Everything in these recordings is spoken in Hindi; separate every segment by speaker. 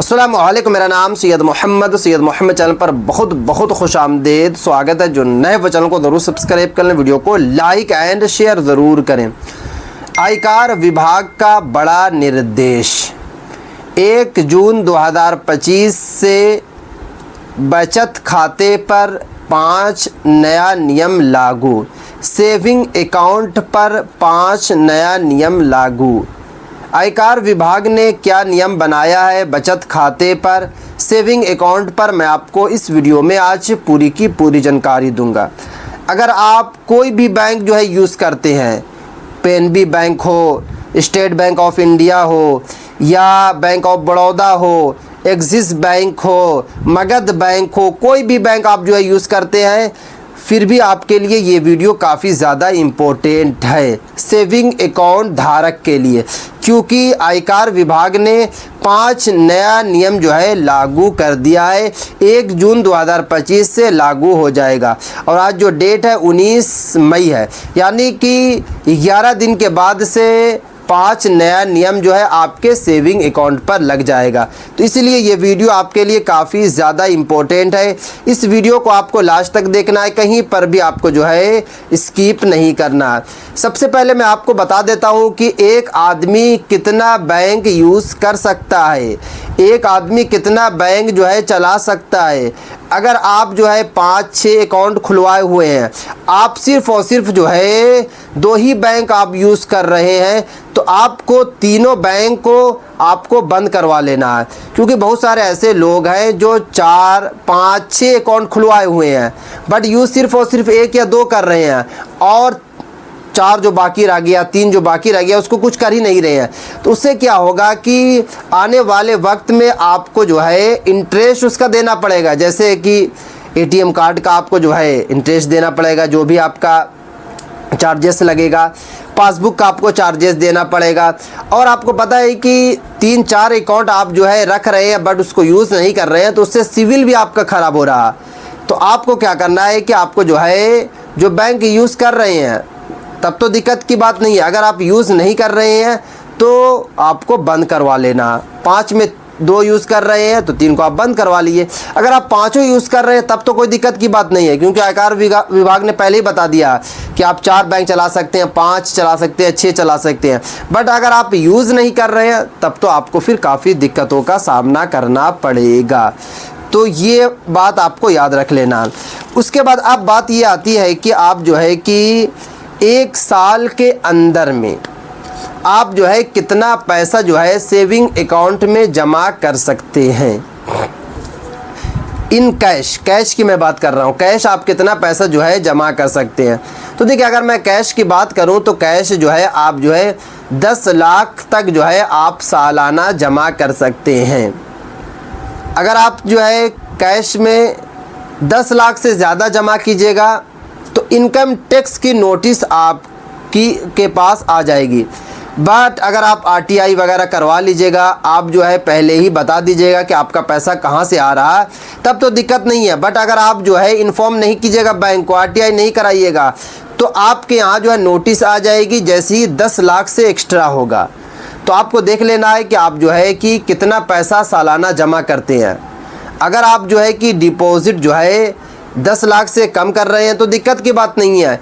Speaker 1: अस्सलाम वालेकुम। मेरा नाम सैयद मोहम्मद चैनल पर बहुत बहुत खुश आमदेद स्वागत है। जो नए वो चैनल को ज़रूर सब्सक्राइब कर लें, वीडियो को लाइक एंड शेयर ज़रूर करें। आयकर विभाग का बड़ा निर्देश, 1 जून 2025 से बचत खाते पर 5 नया नियम लागू। सेविंग अकाउंट पर 5 नया नियम लागू। आयकर विभाग ने क्या नियम बनाया है बचत खाते पर, सेविंग अकाउंट पर, मैं आपको इस वीडियो में आज पूरी की पूरी जानकारी दूंगा। अगर आप कोई भी बैंक जो है यूज़ करते हैं, पीएनबी बैंक हो, स्टेट बैंक ऑफ इंडिया हो, या बैंक ऑफ बड़ौदा हो, एक्सिस बैंक हो, मगध बैंक हो, कोई भी बैंक आप जो है यूज़ करते हैं, फिर भी आपके लिए ये वीडियो काफ़ी ज़्यादा इम्पोर्टेंट है सेविंग अकाउंट धारक के लिए, क्योंकि आयकर विभाग ने 5 नया नियम जो है लागू कर दिया है। 1 जून 2025 से लागू हो जाएगा और आज जो डेट है 19 मई है, यानी कि 11 दिन के बाद से 5 नया नियम जो है आपके सेविंग अकाउंट पर लग जाएगा। तो इसलिए ये वीडियो आपके लिए काफ़ी ज़्यादा इम्पोर्टेंट है। इस वीडियो को आपको लास्ट तक देखना है, कहीं पर भी आपको जो है स्किप नहीं करना। सबसे पहले मैं आपको बता देता हूँ कि एक आदमी कितना बैंक यूज़ कर सकता है, एक आदमी कितना बैंक जो है चला सकता है। अगर आप जो है 5-6 अकाउंट खुलवाए हुए हैं, आप सिर्फ़ और सिर्फ जो है 2 ही बैंक आप यूज़ कर रहे हैं, तो आपको तीनों बैंक को आपको बंद करवा लेना है। क्योंकि बहुत सारे ऐसे लोग हैं जो 4, 5, 6 अकाउंट खुलवाए हुए हैं, बट यूज़ सिर्फ़ और सिर्फ 1 या 2 कर रहे हैं, और 4 जो बाकी रह गया, 3 जो बाकी रह गया, उसको कुछ कर ही नहीं रहे हैं। तो उससे क्या होगा कि आने वाले वक्त में आपको जो है इंटरेस्ट उसका देना पड़ेगा। जैसे कि एटीएम कार्ड का आपको जो है इंटरेस्ट देना पड़ेगा, जो भी आपका चार्जेस लगेगा, पासबुक का आपको चार्जेस देना पड़ेगा। और आपको पता है कि 3-4 अकाउंट आप जो है रख रहे हैं बट उसको यूज़ नहीं कर रहे हैं, तो उससे सिविल भी आपका ख़राब हो रहा। तो आपको क्या करना है कि आपको जो है जो बैंक यूज़ कर रहे हैं तब तो दिक्कत की बात नहीं है, अगर आप यूज़ नहीं कर रहे हैं तो आपको बंद करवा लेना। 5 में 2 यूज़ कर रहे हैं तो 3 को आप बंद करवा लिए। अगर आप 5 यूज़ कर रहे हैं तब तो कोई दिक्कत की बात नहीं है, क्योंकि आयकर विभाग ने पहले ही बता दिया कि आप 4 बैंक चला सकते हैं, 5 चला सकते हैं, 6 चला सकते हैं। बट अगर आप यूज़ नहीं कर रहे हैं तब तो आपको फिर काफ़ी दिक्कतों का सामना करना पड़ेगा। तो ये बात आपको याद रख लेना। उसके बाद अब बात ये आती है कि आप जो है कि 1 साल के अंदर में आप जो है कितना पैसा जो है सेविंग अकाउंट में जमा कर सकते हैं इन कैश की मैं बात कर रहा हूँ। कैश आप कितना पैसा जो है जमा कर सकते हैं। तो देखिए, अगर मैं कैश की बात करूँ तो कैश जो है आप जो है 10 लाख तक जो है आप सालाना जमा कर सकते हैं। अगर आप जो है कैश में 10 लाख से ज़्यादा जमा कीजिएगा तो इनकम टैक्स की नोटिस आपकी के पास आ जाएगी। बट अगर आप आरटीआई वगैरह करवा लीजिएगा, आप जो है पहले ही बता दीजिएगा कि आपका पैसा कहाँ से आ रहा है, तब तो दिक्कत नहीं है। बट अगर आप जो है इन्फॉर्म नहीं कीजिएगा बैंक को, आरटीआई नहीं कराइएगा, तो आपके यहाँ जो है नोटिस आ जाएगी जैसे ही 10 लाख से एक्स्ट्रा होगा। तो आपको देख लेना है कि आप जो है कि कितना पैसा सालाना जमा करते हैं। अगर आप जो है कि डिपॉजिट जो है 10 लाख से कम कर रहे हैं तो दिक्कत की बात नहीं है,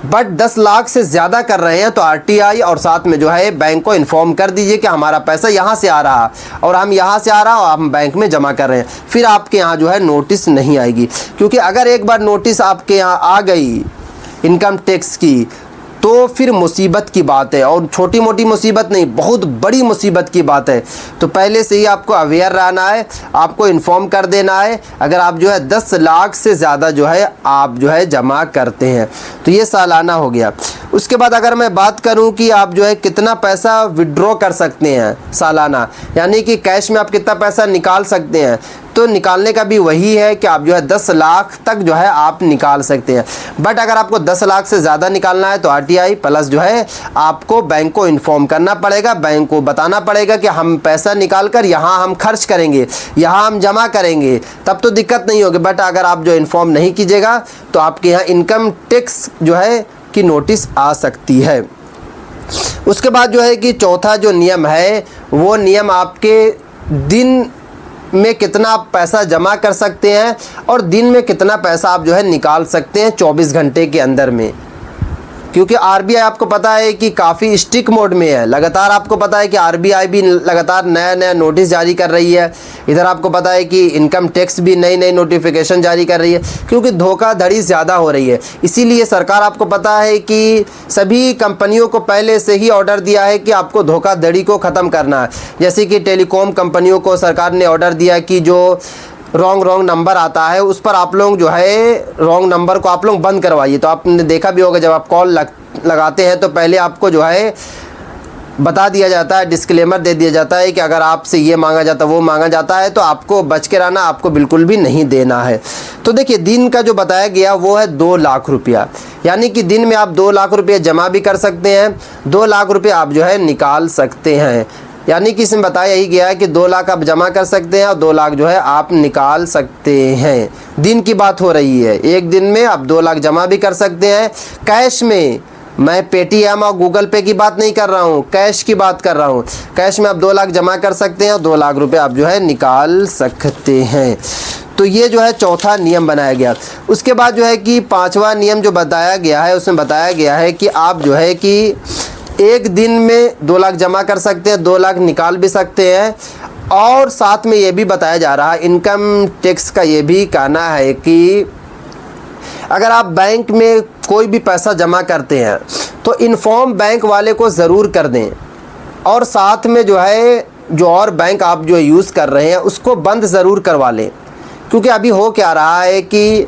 Speaker 1: बट 10 लाख से ज़्यादा कर रहे हैं तो आरटीआई और साथ में जो है बैंक को इन्फॉर्म कर दीजिए कि हमारा पैसा यहाँ से आ रहा और हम यहाँ से आ रहा और हम बैंक में जमा कर रहे हैं। फिर आपके यहाँ जो है नोटिस नहीं आएगी, क्योंकि अगर एक बार नोटिस आपके यहाँ आ गई इनकम टैक्स की तो फिर मुसीबत की बात है, और छोटी मोटी मुसीबत नहीं, बहुत बड़ी मुसीबत की बात है। तो पहले से ही आपको अवेयर रहना है, आपको इन्फॉर्म कर देना है अगर आप जो है 10 लाख से ज़्यादा जो है आप जो है जमा करते हैं। तो ये सालाना हो गया। उसके बाद अगर मैं बात करूं कि आप जो है कितना पैसा विड्रॉ कर सकते हैं सालाना, यानी कि कैश में आप कितना पैसा निकाल सकते हैं, तो निकालने का भी वही है कि आप जो है 10 लाख तक जो है आप निकाल सकते हैं। बट अगर आपको 10 लाख से ज़्यादा निकालना है तो आरटीआई प्लस जो है आपको बैंक को इन्फॉर्म करना पड़ेगा, बैंक को बताना पड़ेगा कि हम पैसा निकाल कर यहाँ हम खर्च करेंगे, यहाँ हम जमा करेंगे, तब तो दिक्कत नहीं होगी। बट अगर आप जो इन्फॉर्म नहीं कीजिएगा तो आपके यहाँ इनकम टैक्स जो है की नोटिस आ सकती है। उसके बाद जो है कि चौथा जो नियम है वो नियम आपके दिन में कितना आप पैसा जमा कर सकते हैं और दिन में कितना पैसा आप जो है निकाल सकते हैं 24 घंटे के अंदर में। क्योंकि आरबीआई आपको पता है कि काफ़ी स्ट्रिक्ट मोड में है। लगातार आपको पता है कि आरबीआई भी लगातार नया नया नोटिस जारी कर रही है। इधर आपको पता है कि इनकम टैक्स भी नई नई नोटिफिकेशन जारी कर रही है, क्योंकि धोखाधड़ी ज़्यादा हो रही है। इसीलिए सरकार आपको पता है कि सभी कंपनियों को पहले से ही ऑर्डर दिया है कि आपको धोखाधड़ी को ख़त्म करना है। जैसे कि टेलीकॉम कंपनियों को सरकार ने ऑर्डर दिया कि जो रॉन्ग नंबर आता है उस पर आप लोग जो है रॉन्ग नंबर को आप लोग बंद करवाइए। तो आपने देखा भी होगा, जब आप कॉल लगाते हैं तो पहले आपको जो है बता दिया जाता है, डिस्क्लेमर दे दिया जाता है कि अगर आपसे ये मांगा जाता है वो मांगा जाता है तो आपको बच के रहना, आपको बिल्कुल भी नहीं देना है। तो देखिए दिन का जो बताया गया वो है 2 लाख रुपया, यानी कि दिन में आप 2 लाख रुपये जमा भी कर सकते हैं, 2 लाख रुपये आप जो है निकाल सकते हैं। यानी कि इसमें बताया यही गया है कि 2 लाख आप जमा कर सकते हैं और 2 लाख जो है आप निकाल सकते हैं। दिन की बात हो रही है, एक दिन में आप 2 लाख जमा भी कर सकते हैं कैश में। मैं पेटीएम और गूगल पे की बात नहीं कर रहा हूँ, कैश की बात कर रहा हूँ। कैश में आप 2 लाख जमा कर सकते हैं और 2 लाख रुपए आप जो है निकाल सकते हैं। तो ये जो है चौथा नियम बनाया गया। उसके बाद जो है कि 5वां नियम जो बताया गया है उसमें बताया गया है कि आप जो है कि एक दिन में 2 लाख जमा कर सकते हैं, 2 लाख निकाल भी सकते हैं। और साथ में ये भी बताया जा रहा है, इनकम टैक्स का ये भी कहना है कि अगर आप बैंक में कोई भी पैसा जमा करते हैं तो इन्फॉर्म बैंक वाले को ज़रूर कर दें, और साथ में जो है जो और बैंक आप जो यूज़ कर रहे हैं उसको बंद ज़रूर करवा लें। क्योंकि अभी हो क्या रहा है कि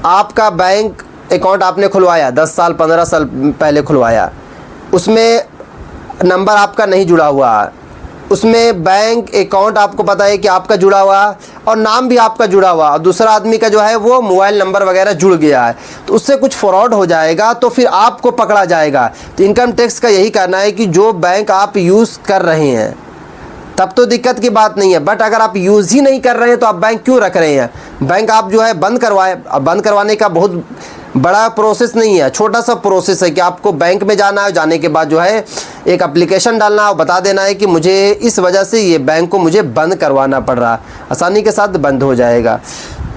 Speaker 1: आपका बैंक अकाउंट आपने खुलवाया 10 साल 15 साल पहले खुलवाया, उसमें नंबर आपका नहीं जुड़ा हुआ, उसमें बैंक अकाउंट आपको पता है कि आपका जुड़ा हुआ और नाम भी आपका जुड़ा हुआ, और दूसरा आदमी का जो है वो मोबाइल नंबर वगैरह जुड़ गया है, तो उससे कुछ फ्रॉड हो जाएगा तो फिर आपको पकड़ा जाएगा। तो इनकम टैक्स का यही कहना है कि जो बैंक आप यूज़ कर रहे हैं तब तो दिक्कत की बात नहीं है, बट अगर आप यूज़ ही नहीं कर रहे हैं तो आप बैंक क्यों रख रहे हैं। बैंक आप जो है बंद करवाए। अब बंद करवाने का बहुत बड़ा प्रोसेस नहीं है, छोटा सा प्रोसेस है कि आपको बैंक में जाना है, जाने के बाद जो है एक एप्लीकेशन डालना और बता देना है कि मुझे इस वजह से ये बैंक को मुझे बंद करवाना पड़ रहा, आसानी के साथ बंद हो जाएगा।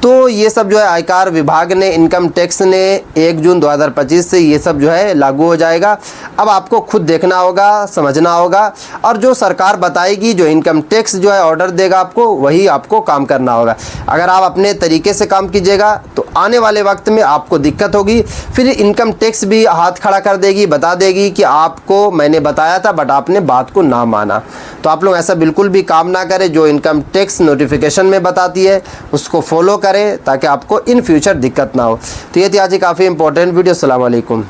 Speaker 1: तो ये सब जो है आयकर विभाग ने, इनकम टैक्स ने 1 जून 2025 से ये सब जो है लागू हो जाएगा। अब आपको खुद देखना होगा, समझना होगा, और जो सरकार बताएगी, जो इनकम टैक्स जो है ऑर्डर देगा आपको, वही आपको काम करना होगा। अगर आप अपने तरीके से काम कीजिएगा तो आने वाले वक्त में आपको दिक्कत होगी, फिर इनकम टैक्स भी हाथ खड़ा कर देगी, बता देगी कि आपको मैंने बताया था बट आपने बात को ना माना। तो आप लोग ऐसा बिल्कुल भी काम ना करें, जो इनकम टैक्स नोटिफिकेशन में बताती है उसको फॉलो करें ताकि आपको इन फ्यूचर दिक्कत ना हो। तो ये थी आज की काफ़ी इंपॉर्टेंट वीडियो। अस्सलाम वालेकुम।